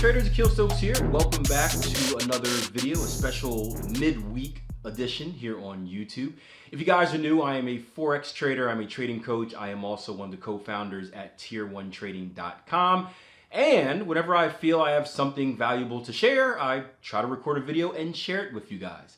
traders, Akil Stokes here. Welcome back to another video, a special midweek edition here on YouTube. If you guys are new, I am a Forex trader. I'm a trading coach. I am also one of the co-founders at tier1trading.com. And whenever I feel I have something valuable to share, I try to record a video and share it with you guys.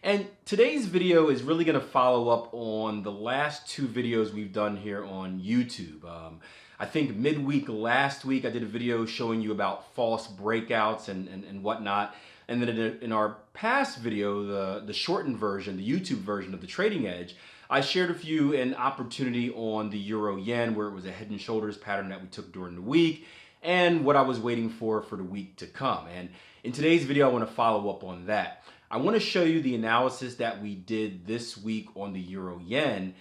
And today's video is really going to follow up on the last two videos we've done here on YouTube. I think midweek last week I did a video showing you about false breakouts and whatnot. And then in our past video, the shortened version, the YouTube version of the Trading Edge, I shared with you an opportunity on the Euro Yen where it was a head and shoulders pattern that we took during the week and what I was waiting for the week to come. And in today's video, I want to follow up on that. I want to show you the analysis that we did this week on the Euro Yen.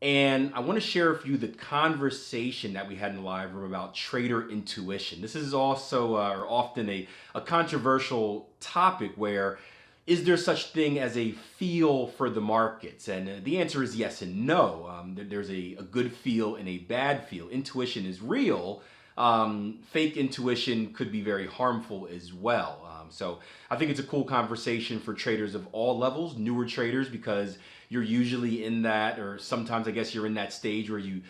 And I want to share with you the conversation that we had in the live room about trader intuition. This is also often a controversial topic where is there such thing as a feel for the markets? And the answer is yes and no. There's a good feel and a bad feel. Intuition is real. Fake intuition could be very harmful as well. So I think it's a cool conversation for traders of all levels, newer traders, because you're usually in that, or sometimes I guess you're in that stage where you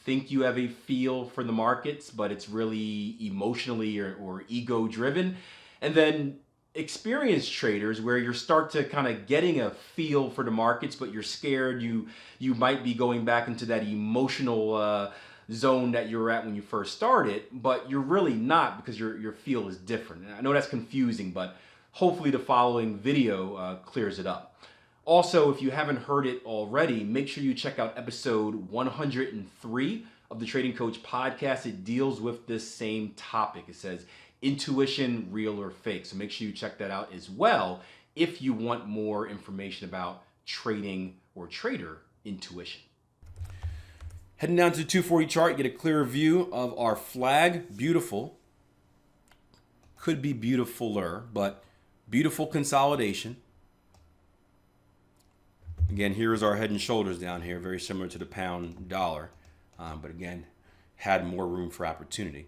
think you have a feel for the markets, but it's really emotionally or ego driven. And then experienced traders where you start to kind of getting a feel for the markets, but you're scared you might be going back into that emotional zone that you were at when you first started, but you're really not because your feel is different. And I know that's confusing, but hopefully the following video clears it up. Also, if you haven't heard it already, make sure you check out episode 103 of the Trading Coach podcast. It deals with this same topic. It says intuition, real or fake. So make sure you check that out as well if you want more information about trading or trader intuition. Heading down to the 240 chart, get a clearer view of our flag. Beautiful. Could be beautifuler, but beautiful consolidation. Again, here is our head and shoulders down here, very similar to the pound dollar, but again, had more room for opportunity.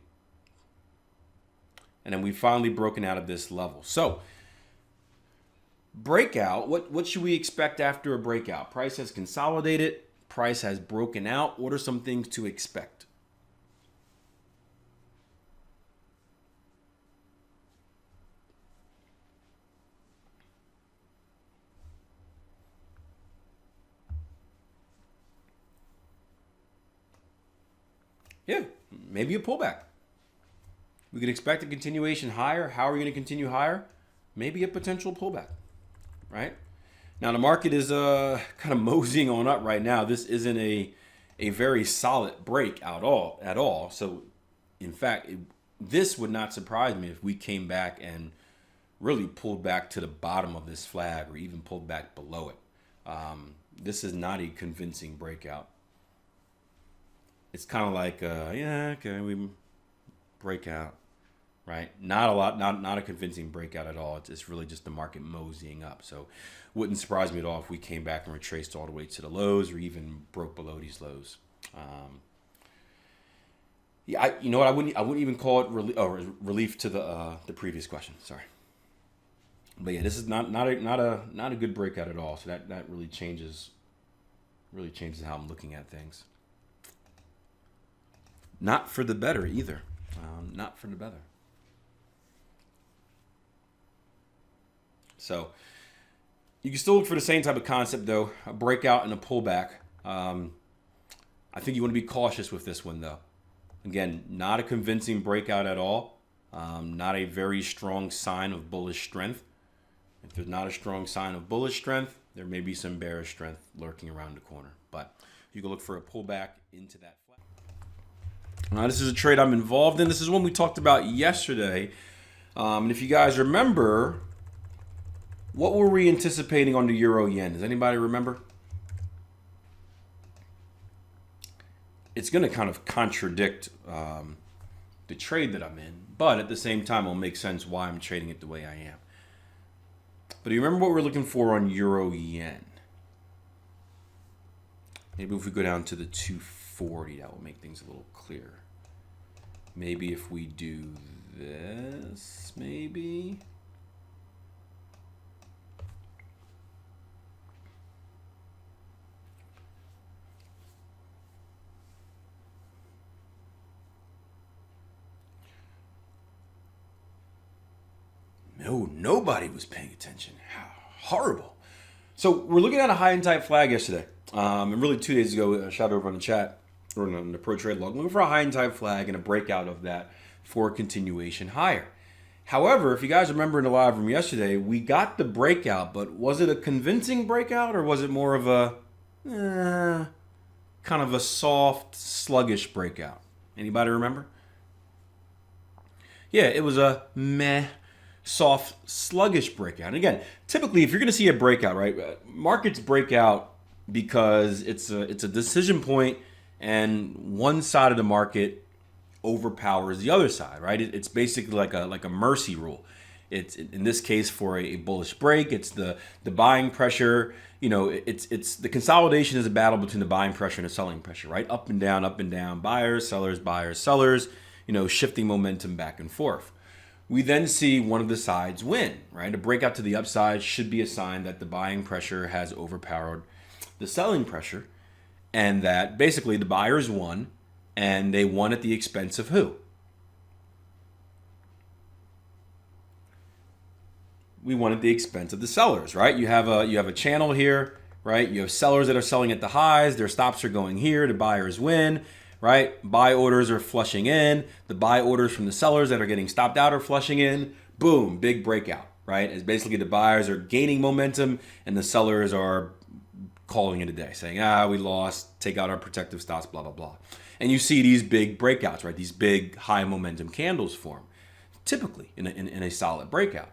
And then we've finally broken out of this level. So, breakout, what should we expect after a breakout? Price has consolidated. Price has broken out. What are some things to expect? Yeah, maybe a pullback. We could expect a continuation higher. How are we going to continue higher? Maybe a potential pullback, right? Now the market is kind of moseying on up right now. This isn't a very solid break at all. So in fact, this would not surprise me if we came back and really pulled back to the bottom of this flag or even pulled back below it. This is not a convincing breakout. It's kind of like, yeah, okay, we break out, right? Not a convincing breakout at all. It's really just the market moseying up. So wouldn't surprise me at all if we came back and retraced all the way to the lows or even broke below these lows. Yeah, you know what? I wouldn't even call it relief to the previous question. Sorry, but yeah, this is not a good breakout at all. So that really changes how I'm looking at things. Not for the better either. Not for the better. So you can still look for the same type of concept though, a breakout and a pullback. I think you want to be cautious with this one though. Again, not a convincing breakout at all. Not a very strong sign of bullish strength. If there's not a strong sign of bullish strength, there may be some bearish strength lurking around the corner. But you can look for a pullback into that flag. Now, this is a trade I'm involved in. This is one we talked about yesterday. And if you guys remember, what were we anticipating on the Euro Yen? Does anybody remember? It's going to kind of contradict the trade that I'm in, but at the same time, it'll make sense why I'm trading it the way I am. But do you remember what we're looking for on Euro Yen? Maybe if we go down to the 240, that will make things a little clearer. Maybe if we do this, maybe. No, nobody was paying attention. How horrible. So we're looking at a high and tight flag yesterday. And really 2 days ago, I shot over on the chat or on the pro trade log, looking for a high and tight flag and a breakout of that for a continuation higher. However, if you guys remember in the live room yesterday, we got the breakout, but was it a convincing breakout or was it more of a kind of a soft, sluggish breakout? Anybody remember? Yeah, it was a meh, soft, sluggish breakout. And again, typically, if you're going to see a breakout, right, markets break out because it's a decision point, and one side of the market overpowers the other side, right? It's basically like a mercy rule. It's in this case for a bullish break. It's the buying pressure. It's the consolidation is a battle between the buying pressure and the selling pressure, right? Up and down, buyers, sellers, shifting momentum back and forth. We then see one of the sides win, right? A breakout to the upside should be a sign that the buying pressure has overpowered the selling pressure, and that basically the buyers won, and they won at the expense of who? We won at the expense of the sellers, right? You have a channel here, right? You have sellers that are selling at the highs. Their stops are going here. The buyers win, right? Buy orders are flushing in. The buy orders from the sellers that are getting stopped out are flushing in. Boom, big breakout, right? It's basically the buyers are gaining momentum and the sellers are calling it a day, saying, we lost, take out our protective stops, blah, blah, blah. And you see these big breakouts, right? These big high momentum candles form, typically in a solid breakout.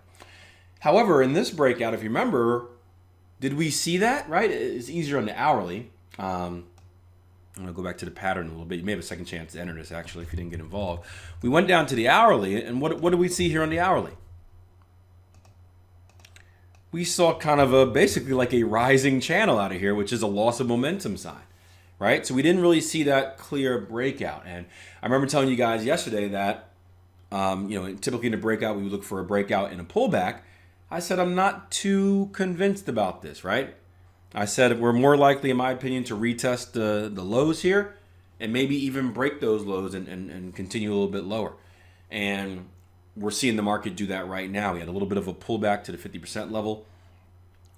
However, in this breakout, if you remember, did we see that, right? It's easier on the hourly. I'm going to go back to the pattern a little bit. You may have a second chance to enter this, actually, if you didn't get involved. We went down to the hourly, and what do we see here on the hourly? We saw kind of basically like a rising channel out of here, which is a loss of momentum sign, right? So we didn't really see that clear breakout. And I remember telling you guys yesterday that, typically in a breakout, we would look for a breakout and a pullback. I said I'm not too convinced about this, right? I said we're more likely, in my opinion, to retest the lows here and maybe even break those lows and continue a little bit lower. And we're seeing the market do that right now. We had a little bit of a pullback to the 50% level.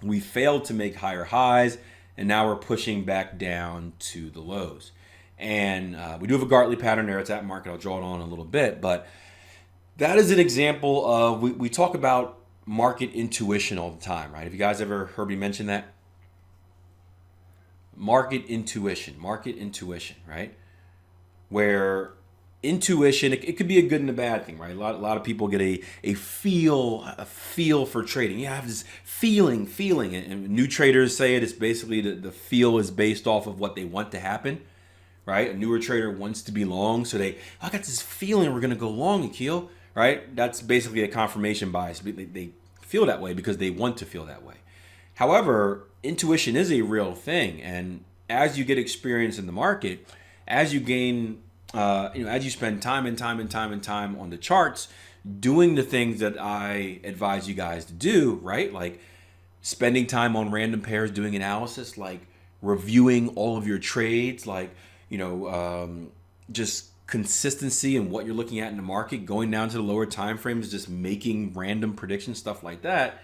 We failed to make higher highs, and now we're pushing back down to the lows. And we do have a Gartley pattern there. It's at market. I'll draw it on a little bit. But that is an example of, we talk about market intuition all the time, right? Have you guys ever heard me mention that? Market intuition, right? Where intuition, it could be a good and a bad thing, right? A lot of people get a feel for trading. I have this feeling, and new traders say it's basically the feel is based off of what they want to happen, right? A newer trader wants to be long, so I got this feeling we're gonna go long, Akil, right? That's basically a confirmation bias. They feel that way because they want to feel that way. However, intuition is a real thing, and as you get experience in the market, as you gain, as you spend time on the charts, doing the things that I advise you guys to do, right? Like spending time on random pairs, doing analysis, like reviewing all of your trades, like just consistency in what you're looking at in the market, going down to the lower time frames, just making random predictions, stuff like that.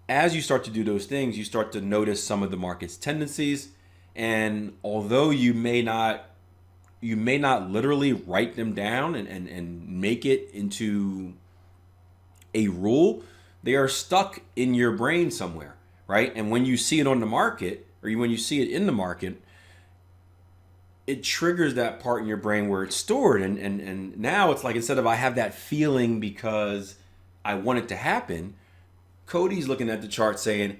As you start to do those things, you start to notice some of the market's tendencies. And although you may not literally write them down and make it into a rule, they are stuck in your brain somewhere, right? And when you see it on the market, or when you see it in the market, it triggers that part in your brain where it's stored. And now it's like, instead of I have that feeling because I want it to happen, Cody's looking at the chart saying,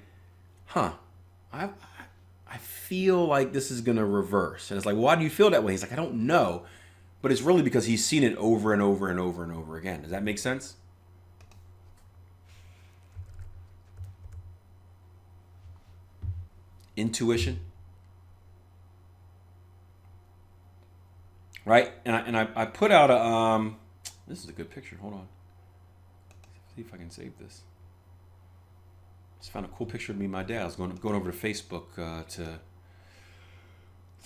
I feel like this is going to reverse. And it's like, why do you feel that way? He's like, I don't know. But it's really because he's seen it over and over and over and over again. Does that make sense? Intuition. Right? And I put out This is a good picture. Hold on. See if I can save this. Just found a cool picture of me and my dad. I was going over to Facebook to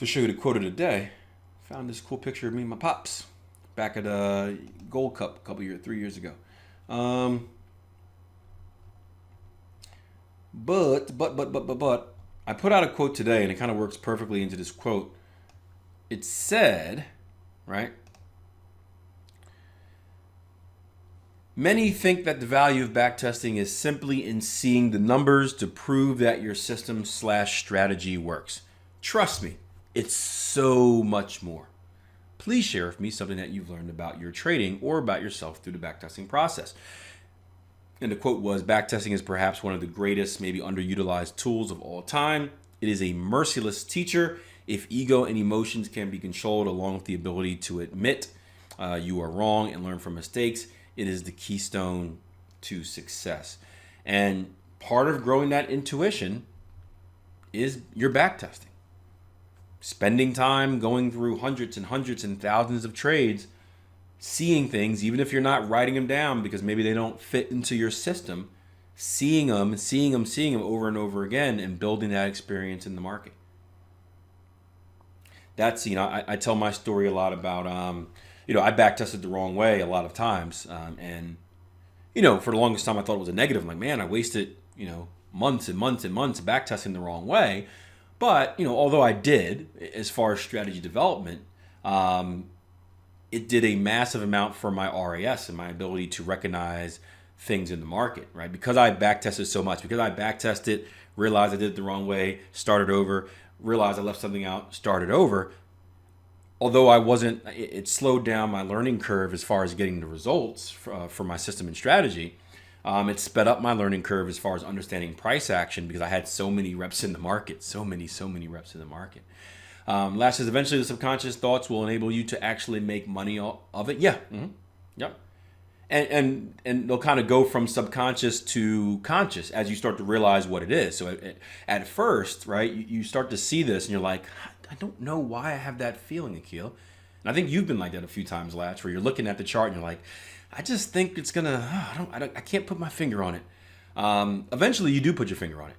show you the quote of the day. Found this cool picture of me and my pops back at a Gold Cup a couple years, 3 years ago. But I put out a quote today, and it kind of works perfectly into this quote. It said, right? Many think that the value of backtesting is simply in seeing the numbers to prove that your system/strategy works. Trust me, it's so much more. Please share with me something that you've learned about your trading or about yourself through the backtesting process. And the quote was, backtesting is perhaps one of the greatest, maybe underutilized tools of all time. It is a merciless teacher. If ego and emotions can be controlled along with the ability to admit you are wrong and learn from mistakes, it is the keystone to success. And part of growing that intuition is your backtesting. Spending time going through hundreds and hundreds and thousands of trades, seeing things, even if you're not writing them down because maybe they don't fit into your system, seeing them over and over again and building that experience in the market. That's, I tell my story a lot about, I backtested the wrong way a lot of times. And for the longest time I thought it was a negative. I'm like, man, I wasted, months and months and months backtesting the wrong way. But, although I did, as far as strategy development, it did a massive amount for my RAS and my ability to recognize things in the market, right? Because I backtested so much, because I backtested, realized I did it the wrong way, started over, realized I left something out, started over. Although it slowed down my learning curve as far as getting the results for my system and strategy. It sped up my learning curve as far as understanding price action because I had so many reps in the market, so many reps in the market. Last is eventually the subconscious thoughts will enable you to actually make money of it. Yeah. Mm-hmm. Yep. And they'll kind of go from subconscious to conscious as you start to realize what it is. So at first, right, you start to see this and you're like, I don't know why I have that feeling, Akil. And I think you've been like that a few times, Latch, where you're looking at the chart and you're like, I just think it's gonna, I can't put my finger on it. Eventually you do put your finger on it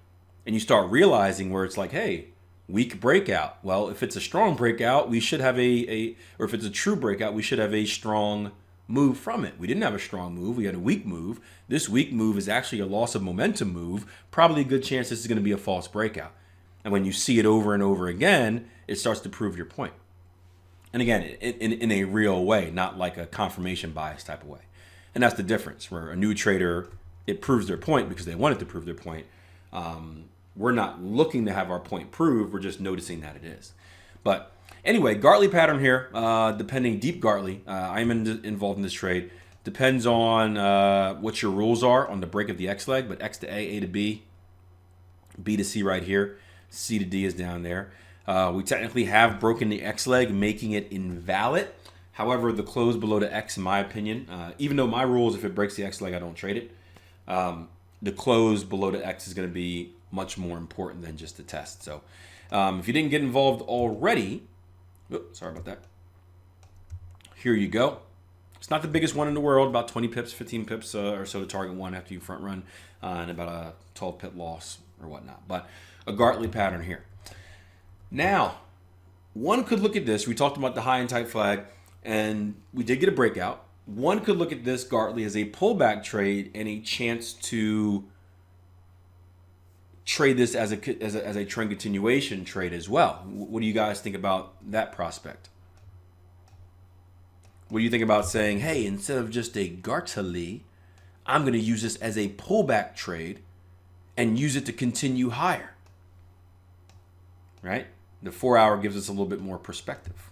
and you start realizing where it's like, hey, weak breakout. Well, if it's a strong breakout, we should have or if it's a true breakout, we should have a strong move from it. We didn't have a strong move. We had a weak move. This weak move is actually a loss of momentum move. Probably a good chance this is going to be a false breakout. And when you see it over and over again, it starts to prove your point. And again, in a real way, not like a confirmation bias type of way. And that's the difference, where a new trader, it proves their point because they wanted to prove their point. We're not looking to have our point proved. We're just noticing that it is. But anyway, Gartley pattern here, depending, deep Gartley. I'm involved in this trade. Depends on what your rules are on the break of the X leg, but X to A to B, B to C right here, C to D is down there. We technically have broken the X leg, making it invalid. However, the close below the X, in my opinion, even though my rules, if it breaks the X leg, I don't trade it. The close below the X is going to be much more important than just the test. So if you didn't get involved already, sorry about that. Here you go. It's not the biggest one in the world, about 20 pips, 15 pips or so to target one after you front run, and about a 12 pip loss or whatnot. But a Gartley pattern here. Now, one could look at this. We talked about the high and tight flag, and we did get a breakout. One could look at this Gartley as a pullback trade and a chance to trade this as a trend continuation trade as well. What do you guys think about that prospect? What do you think about saying, hey, instead of just a Gartley, I'm going to use this as a pullback trade and use it to continue higher, right? The 4 hour gives us a little bit more perspective.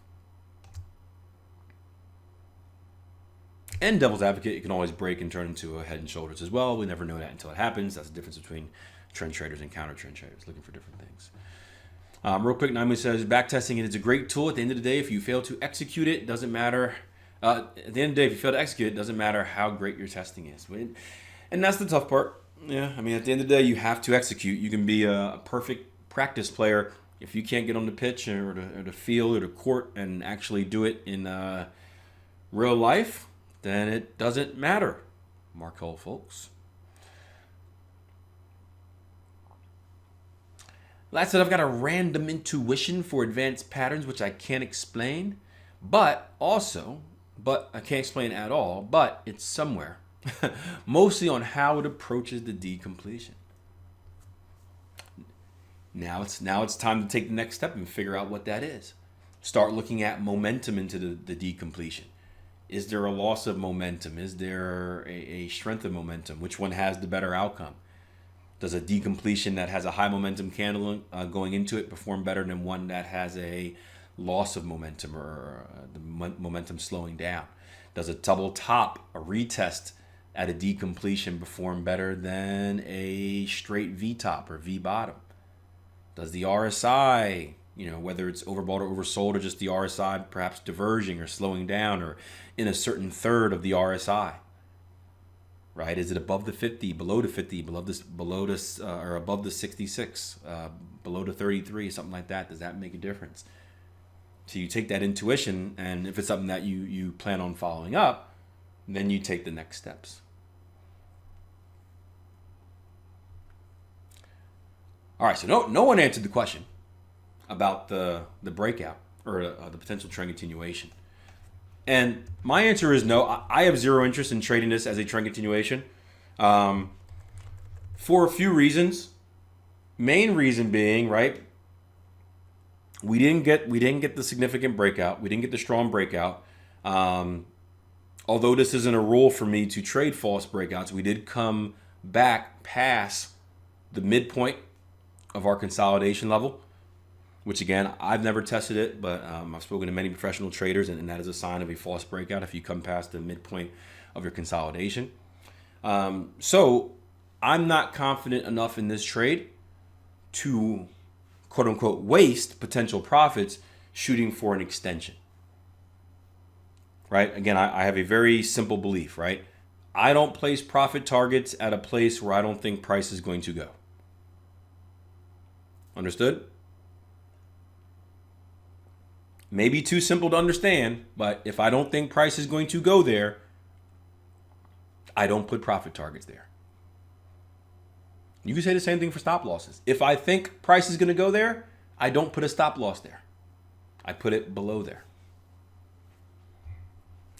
And devil's advocate, it can always break and turn into a head and shoulders as well. We never know that until it happens. That's the difference between trend traders and counter trend traders looking for different things. Real quick, Naomi says, backtesting it is a great tool. At the end of the day, if you fail to execute it, doesn't matter. At the end of the day, if you fail to execute it, doesn't matter how great your testing is. And that's the tough part. Yeah, I mean, at the end of the day, you have to execute. You can be a perfect practice player. If you can't get on the pitch or the field or the court and actually do it in real life, then it doesn't matter, Markel folks. Like said, I've got a random intuition for advanced patterns, which I can't explain, but I can't explain at all, but it's somewhere, mostly on how it approaches the decompletion. Now it's time to take the next step and figure out what that is. Start looking at momentum into the decompletion. Is there a loss of momentum? Is there a strength of momentum? Which one has the better outcome? Does a decompletion that has a high momentum candle going into it perform better than one that has a loss of momentum or the momentum slowing down? Does a double top, a retest at a decompletion perform better than a straight V top or V bottom? Does the RSI, whether it's overbought or oversold, or just the RSI perhaps diverging or slowing down or in a certain third of the RSI? Right? Is it above the 50, below the 50, or above the 66, below the 33, something like that? Does that make a difference? So you take that intuition, and if it's something that you plan on following up, then you take the next steps. All right, so no one answered the question about the breakout or the potential trend continuation. And my answer is no. I have zero interest in trading this as a trend continuation for a few reasons. Main reason being, right, we didn't get the significant breakout. We didn't get the strong breakout. Although this isn't a rule for me to trade false breakouts, we did come back past the midpoint of our consolidation level, which again, I've never tested it, but I've spoken to many professional traders, and that is a sign of a false breakout if you come past the midpoint of your consolidation. So I'm not confident enough in this trade to, quote unquote, waste potential profits shooting for an extension. Right? Again, I have a very simple belief, right? I don't place profit targets at a place where I don't think price is going to go. Understood? Maybe too simple to understand, but if I don't think price is going to go there, I don't put profit targets there. You can say the same thing for stop losses. If I think price is going to go there, I don't put a stop loss there. I put it below there.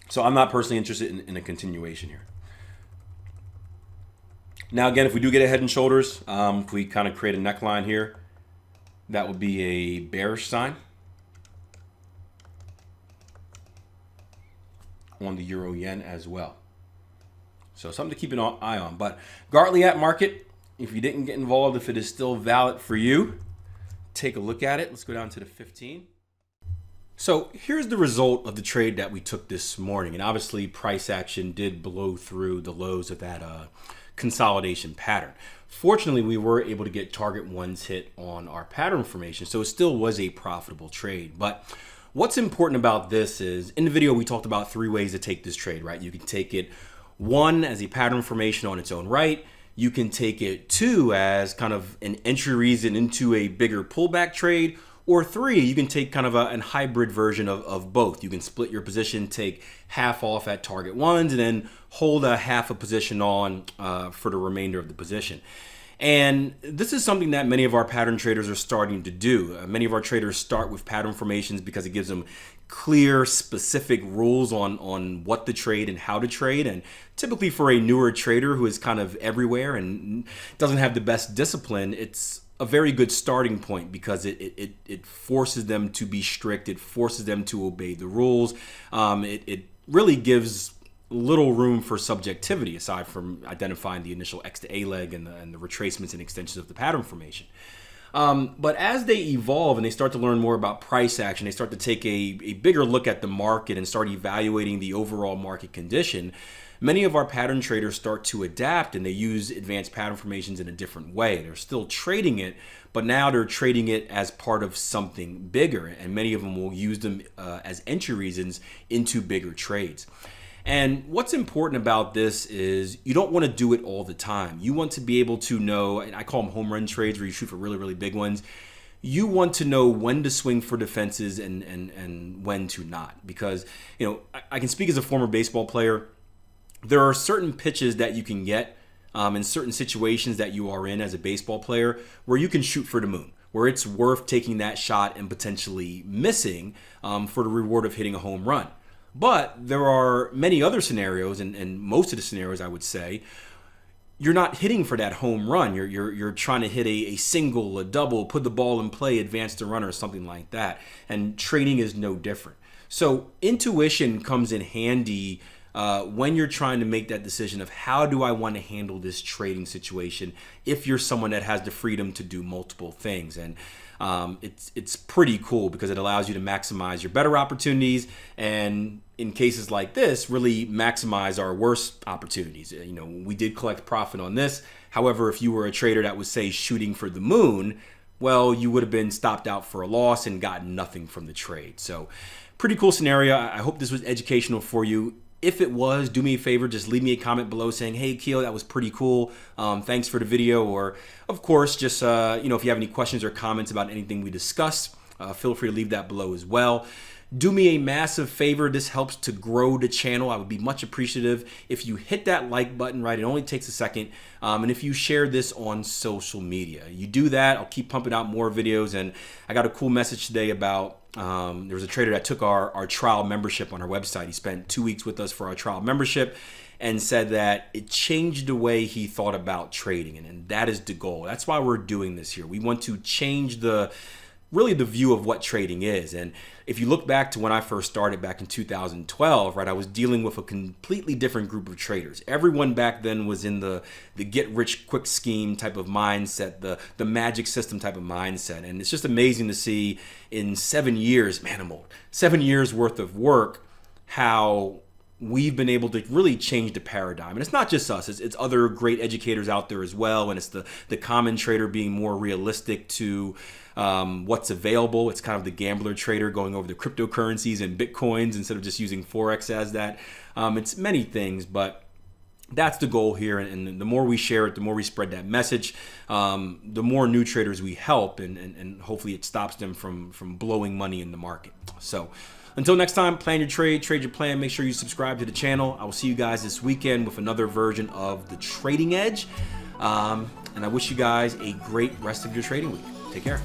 So I'm not personally interested in a continuation here. Now, again, if we do get a head and shoulders, if we kind of create a neckline here, that would be a bearish sign on the euro yen as well. So something to keep an eye on. But Gartley at market, if you didn't get involved, if it is still valid for you, take a look at it. Let's go down to the 15. So here's the result of the trade that we took this morning. And obviously price action did blow through the lows of that consolidation pattern. Fortunately, we were able to get target ones hit on our pattern formation. So it still was a profitable trade. But what's important about this is, in the video, we talked about 3 ways to take this trade, right? You can take it 1 as a pattern formation on its own right. You can take it 2 as kind of an entry reason into a bigger pullback trade. Or 3, you can take kind of a hybrid version of both. You can split your position, take half off at target ones, and then hold a half a position on for the remainder of the position. And this is something that many of our pattern traders are starting to do. Many of our traders start with pattern formations because it gives them clear, specific rules on what to trade and how to trade. And typically for a newer trader who is kind of everywhere and doesn't have the best discipline, it's a very good starting point because it forces them to be strict. It forces them to obey the rules. It really gives little room for subjectivity aside from identifying the initial X to A leg and the retracements and extensions of the pattern formation. But as they evolve and they start to learn more about price action, they start to take a bigger look at the market and start evaluating the overall market condition. Many of our pattern traders start to adapt and they use advanced pattern formations in a different way. They're still trading it, but now they're trading it as part of something bigger. And many of them will use them as entry reasons into bigger trades. And what's important about this is you don't want to do it all the time. You want to be able to know, and I call them home run trades where you shoot for really, really big ones. you want to know when to swing for defenses and when to not. Because, you know, I can speak as a former baseball player. There are certain pitches that you can get in certain situations that you are in as a baseball player where you can shoot for the moon, where it's worth taking that shot and potentially missing for the reward of hitting a home run. But there are many other scenarios, and most of the scenarios I would say, you're not hitting for that home run. You're trying to hit a single, a double, put the ball in play, advance the runner, or something like that. And trading is no different. So intuition comes in handy when you're trying to make that decision of how do I want to handle this trading situation if you're someone that has the freedom to do multiple things. And it's pretty cool because it allows you to maximize your better opportunities, and in cases like this, really maximize our worst opportunities. You know, we did collect profit on this. However, if you were a trader that was, say, shooting for the moon, well, you would have been stopped out for a loss and gotten nothing from the trade. So pretty cool scenario. I hope this was educational for you. If it was, do me a favor, just leave me a comment below saying, hey, Keel, that was pretty cool. Thanks for the video. Or, of course, just, you know, if you have any questions or comments about anything we discussed, feel free to leave that below as well. Do me a massive favor. This helps to grow the channel. I would be much appreciative if you hit that like button, right? It only takes a second. And if you share this on social media, you do that, I'll keep pumping out more videos. And I got a cool message today about there was a trader that took our trial membership on our website. He spent 2 weeks with us for our trial membership and said that it changed the way he thought about trading. And that is the goal. That's why we're doing this here. We want to change really the view of what trading is. And if you look back to when I first started back in 2012, right, I was dealing with a completely different group of traders. Everyone back then was in the get rich quick scheme type of mindset, the magic system type of mindset. And it's just amazing to see in 7 years, man, I'm old, 7 years worth of work, how we've been able to really change the paradigm. And it's not just us, it's other great educators out there as well. And it's the common trader being more realistic to what's available. It's kind of the gambler trader going over the cryptocurrencies and Bitcoins instead of just using Forex as that. It's many things, but that's the goal here. And the more we share it, the more we spread that message, the more new traders we help, and hopefully it stops them from blowing money in the market. So until next time, plan your trade, trade your plan. Make sure you subscribe to the channel. I will see you guys this weekend with another version of the Trading Edge. And I wish you guys a great rest of your trading week. Take care.